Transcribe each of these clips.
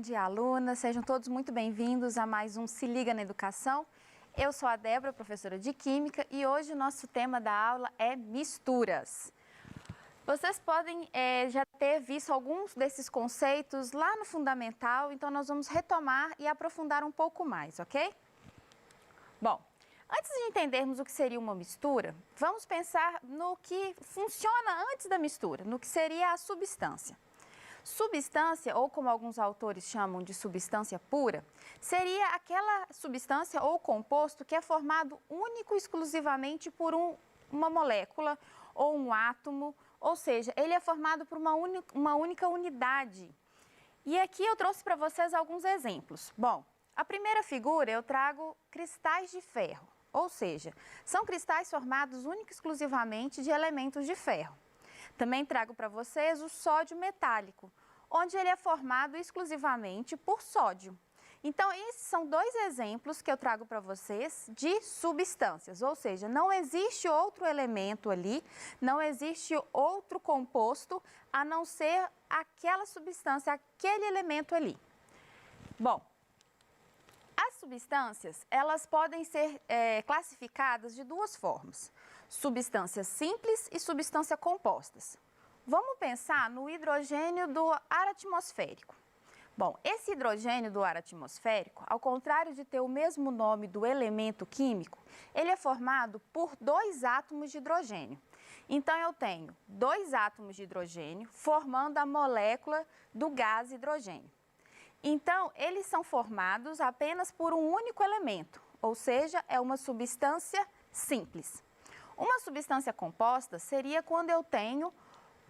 dia, alunas. Sejam todos muito bem-vindos a mais um Se Liga na Educação. Eu sou a Débora, professora de Química, e hoje o nosso tema da aula é misturas. Vocês podem já ter visto alguns desses conceitos lá no Fundamental, então nós vamos retomar e aprofundar um pouco mais, ok? Bom, antes de entendermos o que seria uma mistura, vamos pensar no que funciona antes da mistura, no que seria a substância. Substância, ou como alguns autores chamam de substância pura, seria aquela substância ou composto que é formado único e exclusivamente por uma molécula ou um átomo, ou seja, ele é formado por uma única unidade. E aqui eu trouxe para vocês alguns exemplos. Bom, a primeira figura eu trago cristais de ferro, ou seja, são cristais formados única e exclusivamente de elementos de ferro. Também trago para vocês o sódio metálico, onde ele é formado exclusivamente por sódio. Então, esses são dois exemplos que eu trago para vocês de substâncias, ou seja, não existe outro elemento ali, não existe outro composto a não ser aquela substância, aquele elemento ali. Bom, as substâncias, elas podem ser classificadas de duas formas. Substâncias simples e substâncias compostas. Vamos pensar no hidrogênio do ar atmosférico. Bom, esse hidrogênio do ar atmosférico, ao contrário de ter o mesmo nome do elemento químico, ele é formado por dois átomos de hidrogênio. Então, eu tenho dois átomos de hidrogênio formando a molécula do gás hidrogênio. Então, eles são formados apenas por um único elemento, ou seja, é uma substância simples. Uma substância composta seria quando eu tenho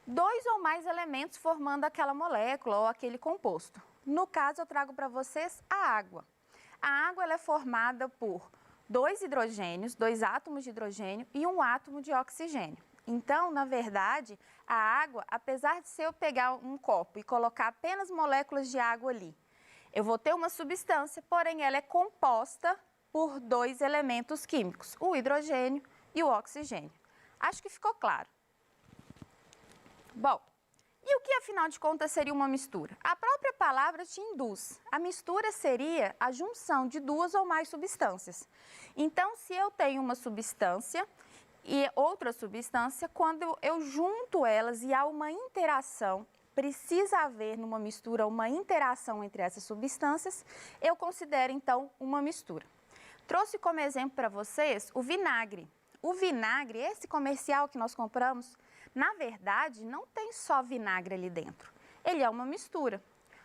dois ou mais elementos formando aquela molécula ou aquele composto. No caso, eu trago para vocês a água. A água ela é formada por dois hidrogênios, dois átomos de hidrogênio e um átomo de oxigênio. Então, na verdade, a água, apesar de se eu pegar um copo e colocar apenas moléculas de água ali, eu vou ter uma substância, porém ela é composta por dois elementos químicos, o hidrogênio e o oxigênio. Acho que ficou claro. Bom, e o que afinal de contas seria uma mistura? A própria palavra te induz. A mistura seria a junção de duas ou mais substâncias. Então, se eu tenho uma substância e outra substância, quando eu junto elas e há uma interação, precisa haver numa mistura uma interação entre essas substâncias, eu considero então uma mistura. Trouxe como exemplo para vocês o vinagre. O vinagre, esse comercial que nós compramos, na verdade, não tem só vinagre ali dentro. Ele é uma mistura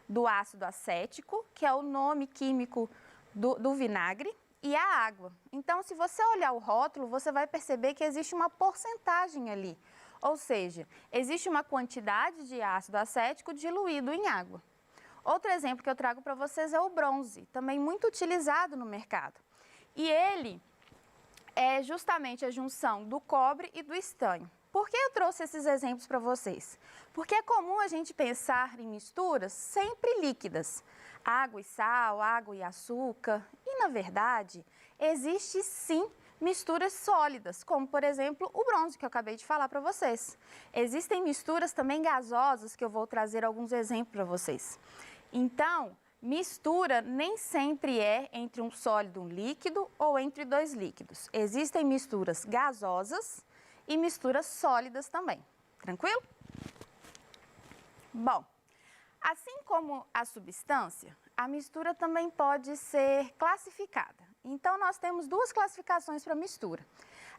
do ácido acético, que é o nome químico do vinagre, e a água. Então, se você olhar o rótulo, você vai perceber que existe uma porcentagem ali. Ou seja, existe uma quantidade de ácido acético diluído em água. Outro exemplo que eu trago para vocês é o bronze, também muito utilizado no mercado. E ele é justamente a junção do cobre e do estanho. Por que eu trouxe esses exemplos para vocês? Porque é comum a gente pensar em misturas sempre líquidas, água e sal, água e açúcar, e na verdade existe sim misturas sólidas, como por exemplo o bronze que eu acabei de falar para vocês. Existem misturas também gasosas que eu vou trazer alguns exemplos para vocês. Então, mistura nem sempre é entre um sólido e um líquido ou entre dois líquidos. Existem misturas gasosas e misturas sólidas também. Tranquilo? Bom, assim como a substância, a mistura também pode ser classificada. Então, nós temos duas classificações para mistura.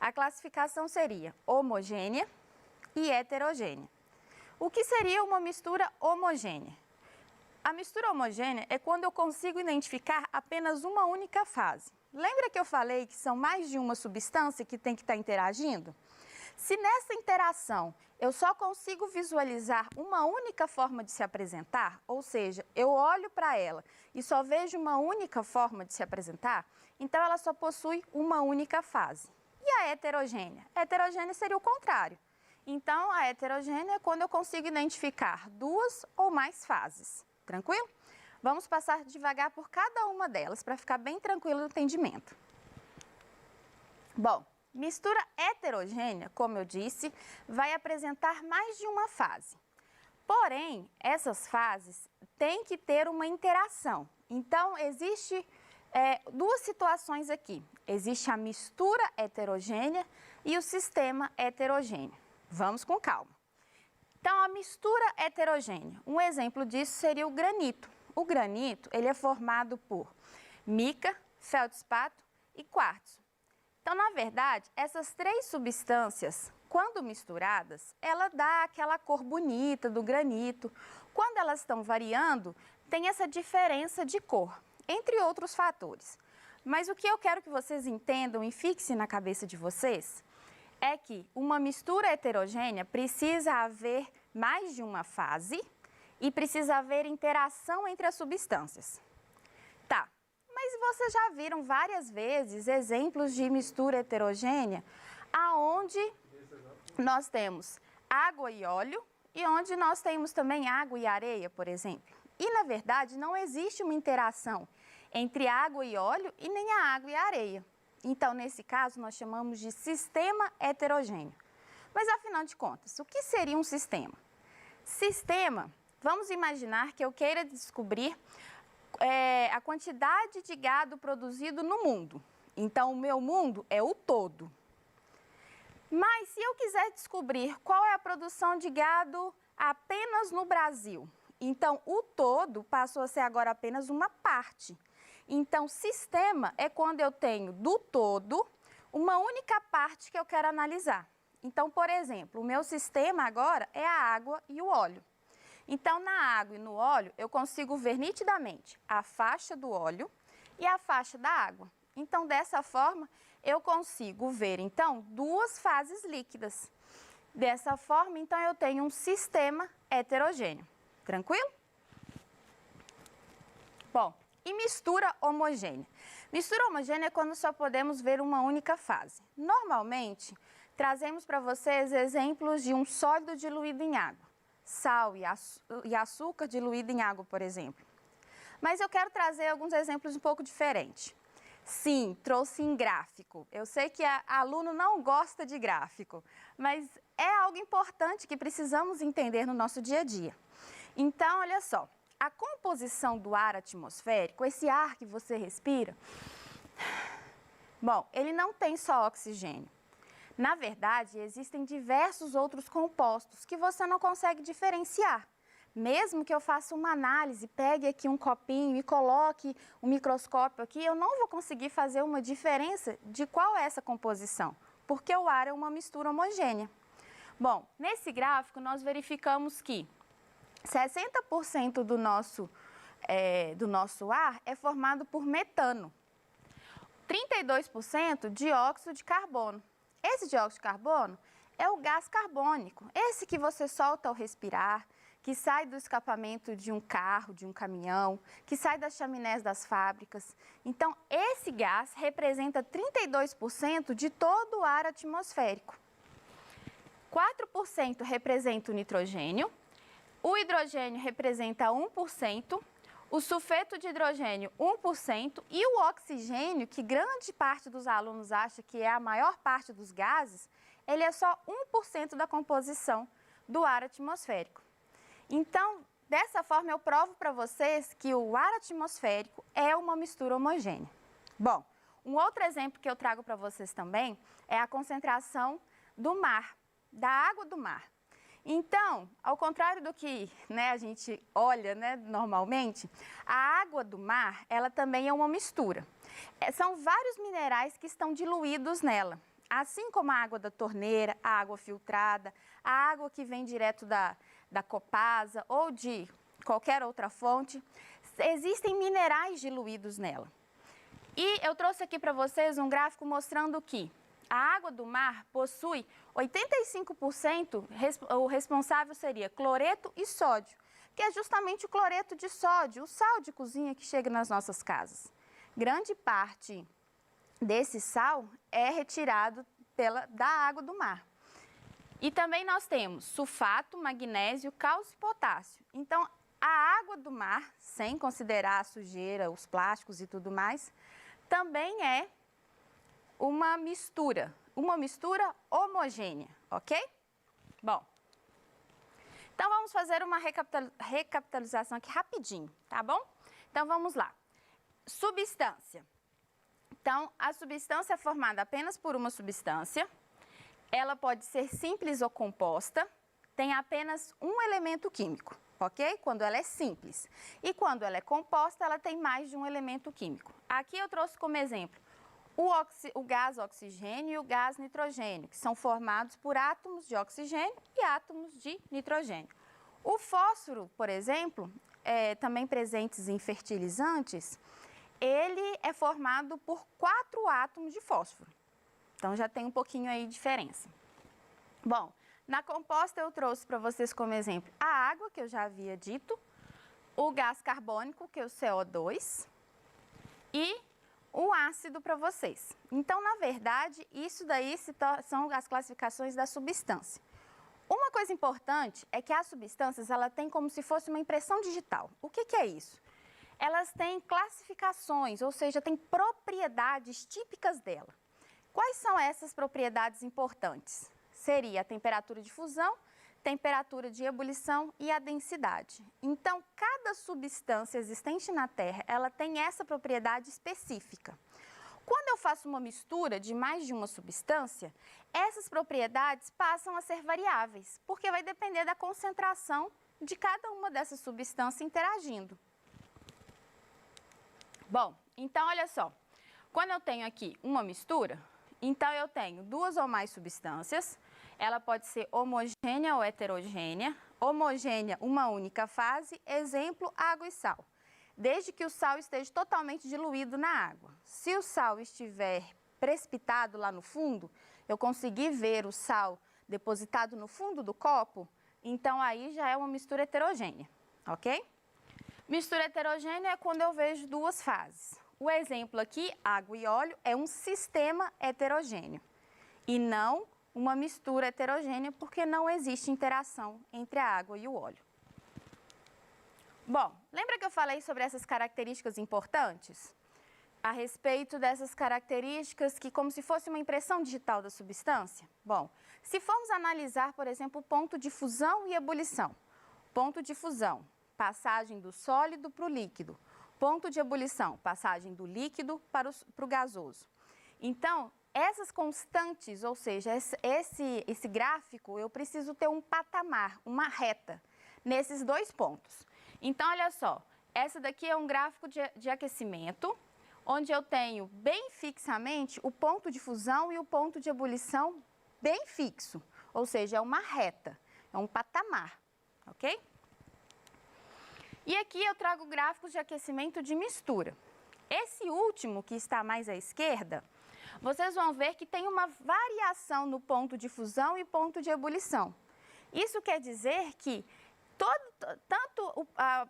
A classificação seria homogênea e heterogênea. O que seria uma mistura homogênea? A mistura homogênea é quando eu consigo identificar apenas uma única fase. Lembra que eu falei que são mais de uma substância que tem que estar interagindo? Se nessa interação eu só consigo visualizar uma única forma de se apresentar, ou seja, eu olho para ela e só vejo uma única forma de se apresentar, então ela só possui uma única fase. E a heterogênea? A heterogênea seria o contrário. Então, a heterogênea é quando eu consigo identificar duas ou mais fases. Tranquilo? Vamos passar devagar por cada uma delas para ficar bem tranquilo no entendimento. Bom, mistura heterogênea, como eu disse, vai apresentar mais de uma fase. Porém, essas fases têm que ter uma interação. Então, existe duas situações aqui. Existe a mistura heterogênea e o sistema heterogêneo. Vamos com calma. Então, a mistura heterogênea, um exemplo disso seria o granito. O granito, ele é formado por mica, feldspato e quartzo. Então, na verdade, essas três substâncias, quando misturadas, ela dá aquela cor bonita do granito. Quando elas estão variando, tem essa diferença de cor, entre outros fatores. Mas o que eu quero que vocês entendam e fixem na cabeça de vocês é que uma mistura heterogênea precisa haver mais de uma fase e precisa haver interação entre as substâncias. Tá, mas vocês já viram várias vezes exemplos de mistura heterogênea aonde nós temos água e óleo e onde nós temos também água e areia, por exemplo. E, na verdade, não existe uma interação entre água e óleo e nem a água e a areia. Então, nesse caso, nós chamamos de sistema heterogêneo. Mas, afinal de contas, o que seria um sistema? Sistema, vamos imaginar que eu queira descobrir a quantidade de gado produzido no mundo. Então, o meu mundo é o todo. Mas, se eu quiser descobrir qual é a produção de gado apenas no Brasil, então, o todo passou a ser agora apenas uma parte. Então, sistema é quando eu tenho do todo uma única parte que eu quero analisar. Então, por exemplo, o meu sistema agora é a água e o óleo. Então, na água e no óleo, eu consigo ver nitidamente a faixa do óleo e a faixa da água. Então, dessa forma, eu consigo ver, então, duas fases líquidas. Dessa forma, então, eu tenho um sistema heterogêneo. Tranquilo? Bom, e mistura homogênea? Mistura homogênea é quando só podemos ver uma única fase. Normalmente, trazemos para vocês exemplos de um sólido diluído em água. Sal e açúcar diluído em água, por exemplo. Mas eu quero trazer alguns exemplos um pouco diferentes. Sim, trouxe em gráfico. Eu sei que aluno não gosta de gráfico, mas é algo importante que precisamos entender no nosso dia a dia. Então, olha só, a composição do ar atmosférico, esse ar que você respira, bom, ele não tem só oxigênio. Na verdade, existem diversos outros compostos que você não consegue diferenciar. Mesmo que eu faça uma análise, pegue aqui um copinho e coloque um microscópio aqui, eu não vou conseguir fazer uma diferença de qual é essa composição, porque o ar é uma mistura homogênea. Bom, nesse gráfico nós verificamos que 60% do nosso ar é formado por metano, 32% dióxido de carbono. Esse dióxido de carbono é o gás carbônico, esse que você solta ao respirar, que sai do escapamento de um carro, de um caminhão, que sai das chaminés das fábricas. Então, esse gás representa 32% de todo o ar atmosférico. 4% representa o nitrogênio, o hidrogênio representa 1%, o sulfeto de hidrogênio 1% e o oxigênio, que grande parte dos alunos acha que é a maior parte dos gases, ele é só 1% da composição do ar atmosférico. Então, dessa forma, eu provo para vocês que o ar atmosférico é uma mistura homogênea. Bom, um outro exemplo que eu trago para vocês também é a concentração do mar, da água do mar. Então, ao contrário do que a gente olha normalmente, a água do mar, ela também é uma mistura. São vários minerais que estão diluídos nela, assim como a água da torneira, a água filtrada, a água que vem direto da Copasa ou de qualquer outra fonte, existem minerais diluídos nela. E eu trouxe aqui para vocês um gráfico mostrando que a água do mar possui 85%, o responsável seria cloreto e sódio, que é justamente o cloreto de sódio, o sal de cozinha que chega nas nossas casas. Grande parte desse sal é retirado da água do mar. E também nós temos sulfato, magnésio, cálcio e potássio. Então, a água do mar, sem considerar a sujeira, os plásticos e tudo mais, também é uma mistura homogênea, ok? Bom, Então, vamos fazer uma recapitalização aqui rapidinho, tá bom? Então, vamos lá. Substância. Então, a substância é formada apenas por uma substância. Ela pode ser simples ou composta. Tem apenas um elemento químico, ok? Quando ela é simples. E quando ela é composta, ela tem mais de um elemento químico. Aqui eu trouxe como exemplo o gás oxigênio e o gás nitrogênio, que são formados por átomos de oxigênio e átomos de nitrogênio. O fósforo, por exemplo, também presentes em fertilizantes, ele é formado por 4 átomos de fósforo. Então, já tem um pouquinho aí de diferença. Bom, na composta eu trouxe para vocês como exemplo a água, que eu já havia dito, o gás carbônico, que é o CO2, e o ácido para vocês. Então, na verdade, isso daí são as classificações da substância. Uma coisa importante é que as substâncias, ela tem como se fosse uma impressão digital. O que é isso? Elas têm classificações, ou seja, têm propriedades típicas dela. Quais são essas propriedades importantes? Seria a temperatura de fusão, temperatura de ebulição e a densidade. Então, cada substância existente na Terra, ela tem essa propriedade específica. Quando eu faço uma mistura de mais de uma substância, essas propriedades passam a ser variáveis, porque vai depender da concentração de cada uma dessas substâncias interagindo. Bom, então olha só, quando eu tenho aqui uma mistura, então eu tenho 2 ou mais substâncias, ela pode ser homogênea ou heterogênea. Homogênea, uma única fase, exemplo, água e sal. Desde que o sal esteja totalmente diluído na água. Se o sal estiver precipitado lá no fundo, eu conseguir ver o sal depositado no fundo do copo, então aí já é uma mistura heterogênea, ok? Mistura heterogênea é quando eu vejo 2 fases. O exemplo aqui, água e óleo, é um sistema heterogêneo e não uma mistura heterogênea, porque não existe interação entre a água e o óleo. Bom, lembra que eu falei sobre essas características importantes? A respeito dessas características que como se fosse uma impressão digital da substância? Bom, se formos analisar, por exemplo, o ponto de fusão e ebulição. Ponto de fusão, passagem do sólido para o líquido. Ponto de ebulição, passagem do líquido para o gasoso. Então, essas constantes, ou seja, esse gráfico, eu preciso ter um patamar, uma reta, nesses 2 pontos. Então, olha só, essa daqui é um gráfico de aquecimento, onde eu tenho bem fixamente o ponto de fusão e o ponto de ebulição bem fixo, ou seja, é uma reta, é um patamar, ok? E aqui eu trago gráficos de aquecimento de mistura. Esse último, que está mais à esquerda, vocês vão ver que tem uma variação no ponto de fusão e ponto de ebulição. Isso quer dizer que tanto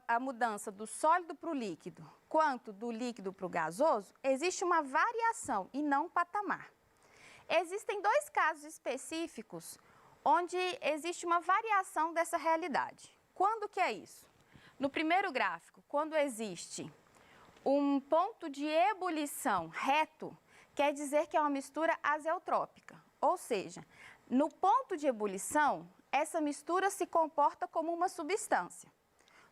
a mudança do sólido para o líquido, quanto do líquido para o gasoso, existe uma variação e não um patamar. Existem 2 casos específicos onde existe uma variação dessa realidade. Quando que é isso? No primeiro gráfico, quando existe um ponto de ebulição reto, quer dizer que é uma mistura azeotrópica, ou seja, no ponto de ebulição, essa mistura se comporta como uma substância,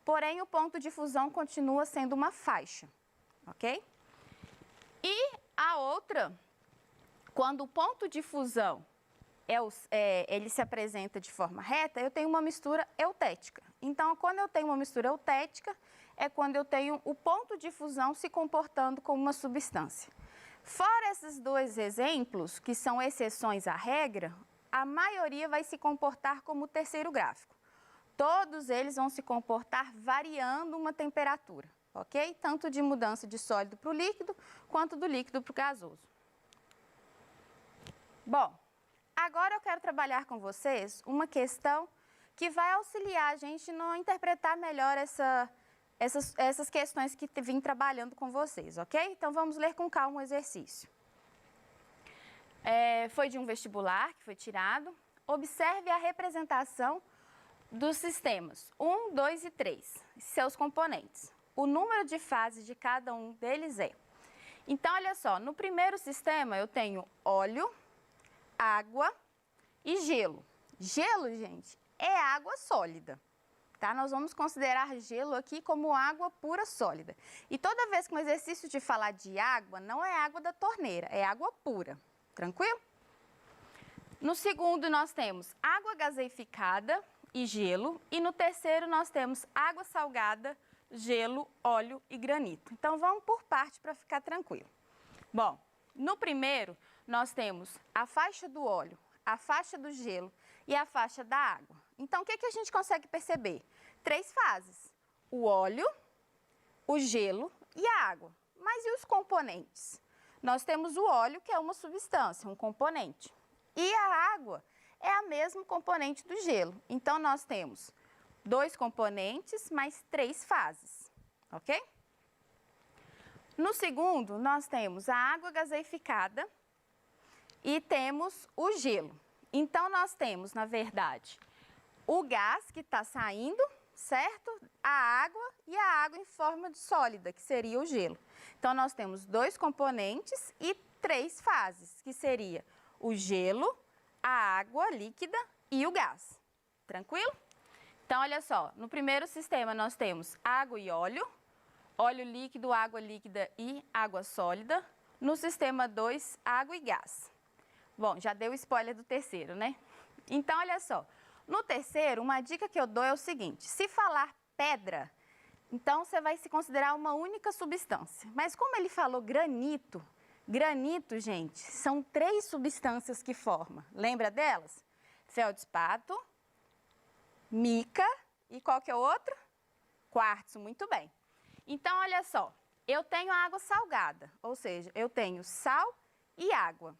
porém o ponto de fusão continua sendo uma faixa, ok? E a outra, quando o ponto de fusão ele se apresenta de forma reta, eu tenho uma mistura eutética. Então, quando eu tenho uma mistura eutética, é quando eu tenho o ponto de fusão se comportando como uma substância. Fora esses 2 exemplos, que são exceções à regra, a maioria vai se comportar como o terceiro gráfico. Todos eles vão se comportar variando uma temperatura, ok? Tanto de mudança de sólido para o líquido, quanto do líquido para o gasoso. Bom, agora eu quero trabalhar com vocês uma questão que vai auxiliar a gente a interpretar melhor essas questões que vim trabalhando com vocês, ok? Então, vamos ler com calma o exercício. Foi de um vestibular que foi tirado. Observe a representação dos sistemas 1, 2 e 3, seus componentes. O número de fases de cada um deles é. Então, olha só, no primeiro sistema eu tenho óleo, água e gelo. Gelo, gente, é água sólida, tá? Nós vamos considerar gelo aqui como água pura sólida. E toda vez que um exercício de falar de água, não é água da torneira, é água pura. Tranquilo? No segundo, nós temos água gaseificada e gelo. E no terceiro, nós temos água salgada, gelo, óleo e granito. Então, vamos por parte para ficar tranquilo. Bom, no primeiro, nós temos a faixa do óleo, a faixa do gelo e a faixa da água. Então, o que a gente consegue perceber? 3 fases: o óleo, o gelo e a água. Mas e os componentes? Nós temos o óleo, que é uma substância, um componente. E a água é a mesma componente do gelo. Então, nós temos 2 componentes mais 3 fases, ok? No segundo, nós temos a água gaseificada e temos o gelo. Então, nós temos, na verdade, o gás que está saindo, certo? A água e a água em forma de sólida, que seria o gelo. Então, nós temos 2 componentes e 3 fases, que seria o gelo, a água líquida e o gás. Tranquilo? Então, olha só, no primeiro sistema nós temos água e óleo líquido, água líquida e água sólida. No sistema 2, água e gás. Bom, já deu spoiler do terceiro, né? Então, olha só, no terceiro, uma dica que eu dou é o seguinte: se falar pedra, então você vai se considerar uma única substância. Mas como ele falou granito, granito, gente, são 3 substâncias que formam. Lembra delas? Feldspato, mica e qual que é o outro? Quartzo, muito bem. Então, olha só, eu tenho água salgada, ou seja, eu tenho sal e água.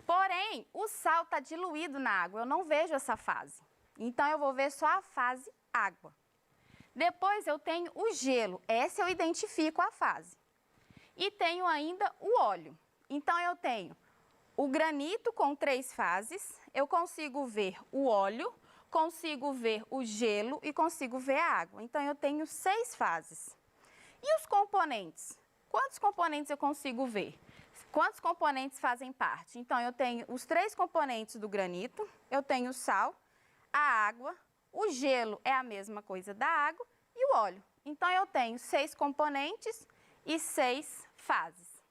Porém, o sal está diluído na água, eu não vejo essa fase. Então, eu vou ver só a fase água. Depois, eu tenho o gelo, essa eu identifico a fase. E tenho ainda o óleo. Então, eu tenho o granito com 3 fases, eu consigo ver o óleo, consigo ver o gelo e consigo ver a água. Então, eu tenho 6 fases. E os componentes? Quantos componentes eu consigo ver? Quantos componentes fazem parte? Então, eu tenho os 3 componentes do granito, eu tenho o sal, a água, o gelo é a mesma coisa da água e o óleo. Então, eu tenho 6 componentes e 6 fases.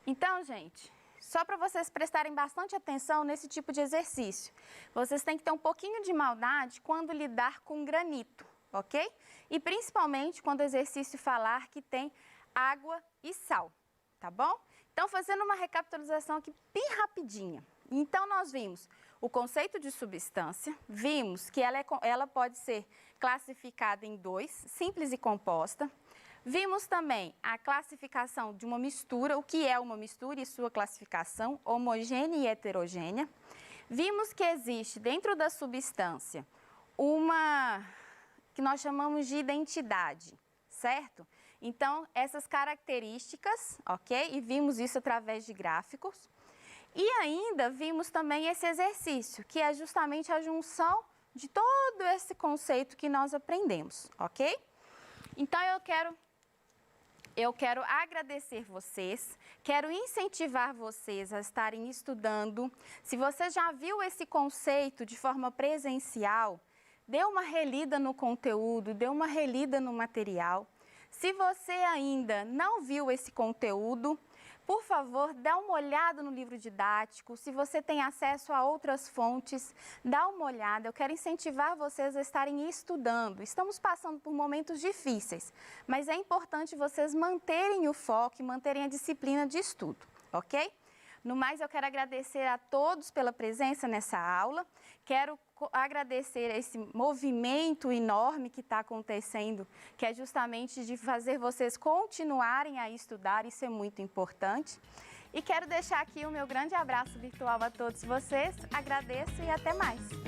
Então, gente, só para vocês prestarem bastante atenção nesse tipo de exercício, vocês têm que ter um pouquinho de maldade quando lidar com granito, ok? E principalmente quando o exercício falar que tem água e sal, tá bom? Então, fazendo uma recapitulação aqui bem rapidinha. Então, nós vimos o conceito de substância, vimos que ela pode ser classificada em 2, simples e composta. Vimos também a classificação de uma mistura, o que é uma mistura e sua classificação, homogênea e heterogênea. Vimos que existe dentro da substância uma que nós chamamos de identidade, certo? Então, essas características, ok? E vimos isso através de gráficos. E ainda vimos também esse exercício, que é justamente a junção de todo esse conceito que nós aprendemos, ok? Então, eu quero agradecer vocês, quero incentivar vocês a estarem estudando. Se você já viu esse conceito de forma presencial, dê uma relida no conteúdo, dê uma relida no material. Se você ainda não viu esse conteúdo, por favor, dá uma olhada no livro didático. Se você tem acesso a outras fontes, dá uma olhada. Eu quero incentivar vocês a estarem estudando. Estamos passando por momentos difíceis, mas é importante vocês manterem o foco e manterem a disciplina de estudo, ok? No mais, eu quero agradecer a todos pela presença nessa aula. Quero agradecer esse movimento enorme que está acontecendo, que é justamente de fazer vocês continuarem a estudar, isso é muito importante. E quero deixar aqui o meu grande abraço virtual a todos vocês, agradeço e até mais!